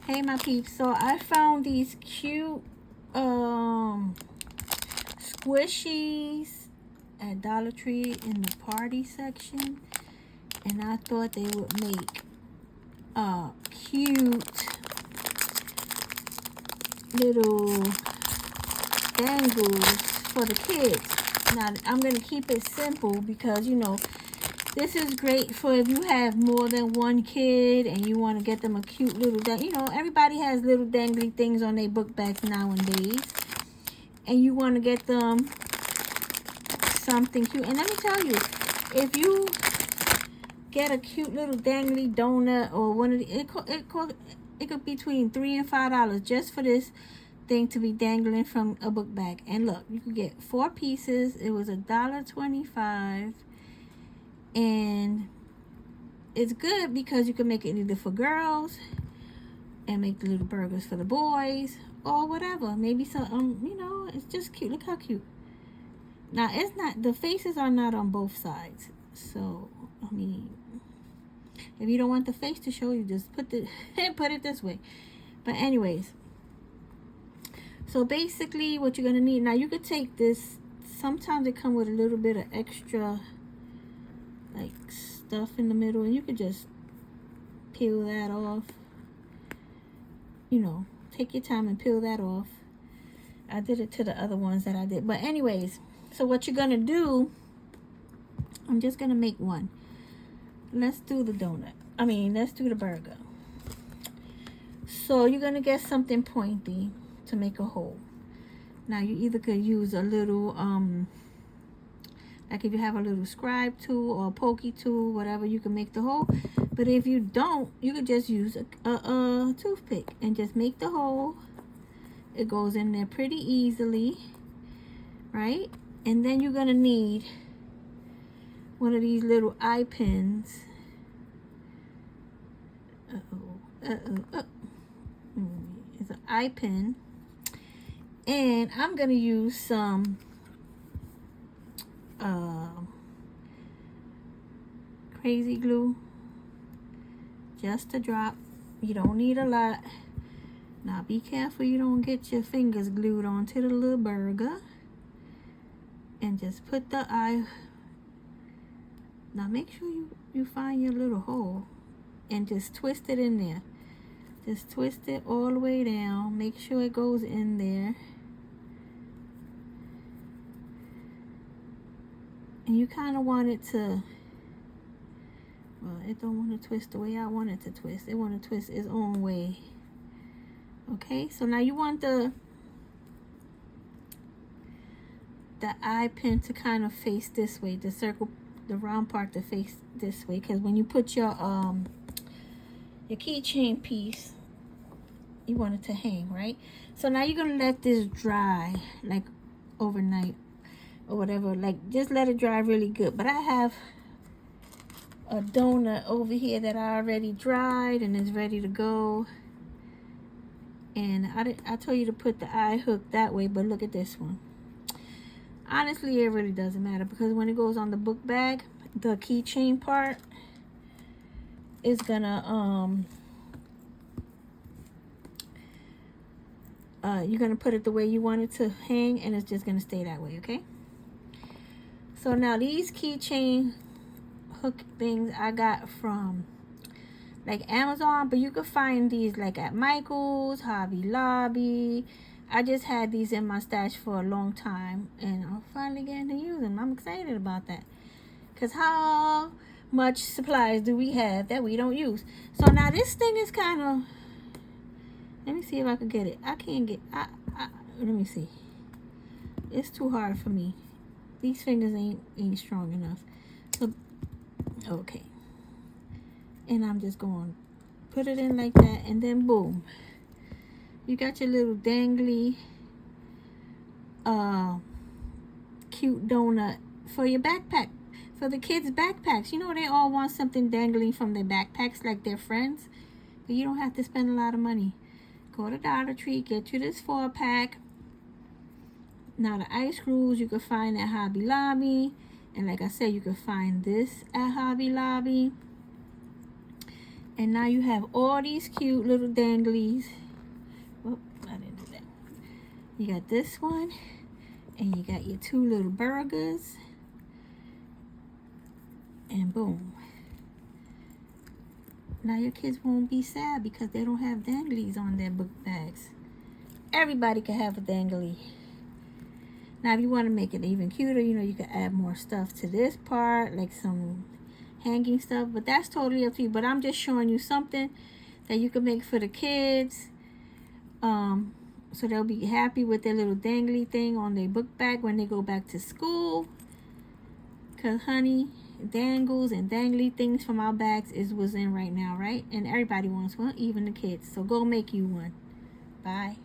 Hey my peeps, so I found these cute squishies at Dollar Tree in the party section, and I thought they would make cute little dangles for the kids. Now I'm gonna keep it simple because you know this is great for if you have more than one kid and you want to get them a cute little you know, everybody has little dangly things on their book bags nowadays, and you want to get them something cute. And let me tell you, if you get a cute little dangly donut or one of the, it could be between $3 and $5 just for this thing to be dangling from a book bag. And look, you could get 4 pieces. It was $1.25. And it's good because you can make it either for girls and make the little burgers for the boys or whatever. Maybe some, you know, it's just cute. Look how cute. Now, it's not, the faces are not on both sides. So, I mean, if you don't want the face to show, you just put it this way. But anyways, so basically what you're going to need, now you could take this, sometimes they come with a little bit of extra like stuff in the middle, and you could just peel that off. You know, take your time and peel that off. I did it to the other ones that I did. But anyways, so what you're gonna do, I'm just gonna make one. Let's do the donut. Let's do the burger. So you're gonna get something pointy to make a hole. Now you either could use a little like if you have a little scribe tool or a pokey tool, whatever, you can make the hole. But if you don't, you could just use a toothpick and just make the hole. It goes in there pretty easily, right? And then you're gonna need one of these little eye pins. It's an eye pin. And I'm gonna use some crazy glue, just a drop. You don't need a lot. Now be careful you don't get your fingers glued onto the little burger. And just put the eye. Now make sure you find your little hole and just twist it in there. Just twist it all the way down. Make sure it goes in there. And you kind of want it to, well, it don't want to twist the way I want it to twist. It want to twist its own way. Okay, so now you want the eye pin to kind of face this way. The circle, the round part to face this way. Because when you put your keychain piece, you want it to hang, right? So now you're going to let this dry, like overnight or whatever. Like, just let it dry really good. But I have a donut over here that I already dried and is ready to go. And I told you to put the eye hook that way, but look at this one. Honestly, it really doesn't matter because when it goes on the book bag, the keychain part is gonna you're gonna put it the way you want it to hang, and it's just gonna stay that way. Okay, so now these keychain hook things I got from like Amazon, but you could find these like at Michael's, Hobby Lobby. I just had these in my stash for a long time, and I'm finally getting to use them. I'm excited about that, because how much supplies do we have that we don't use? So now this thing is kind of, let me see if I can get it. I can't get, let me see. It's too hard for me. These fingers ain't strong enough. So, okay. And I'm just going to put it in like that, and then boom. You got your little dangly, cute donut for your backpack. For the kids' backpacks. You know, they all want something dangling from their backpacks like their friends. But you don't have to spend a lot of money. Go to Dollar Tree, get you this 4-pack. Now, the ice screws you can find at Hobby Lobby. And like I said, you can find this at Hobby Lobby. And now you have all these cute little danglies. Whoop, I didn't do that. You got this one, and you got your 2 little burgers, and boom. Now your kids won't be sad because they don't have danglies on their book bags. Everybody can have a dangly. Now if you want to make it even cuter, you know, you can add more stuff to this part, like some hanging stuff, but that's totally up to you. But I'm just showing you something that you can make for the kids, so they'll be happy with their little dangly thing on their book bag when they go back to school. Cause honey, dangles and dangly things from our bags is what's in right now, right? And everybody wants one, even the kids. So go make you one. Bye.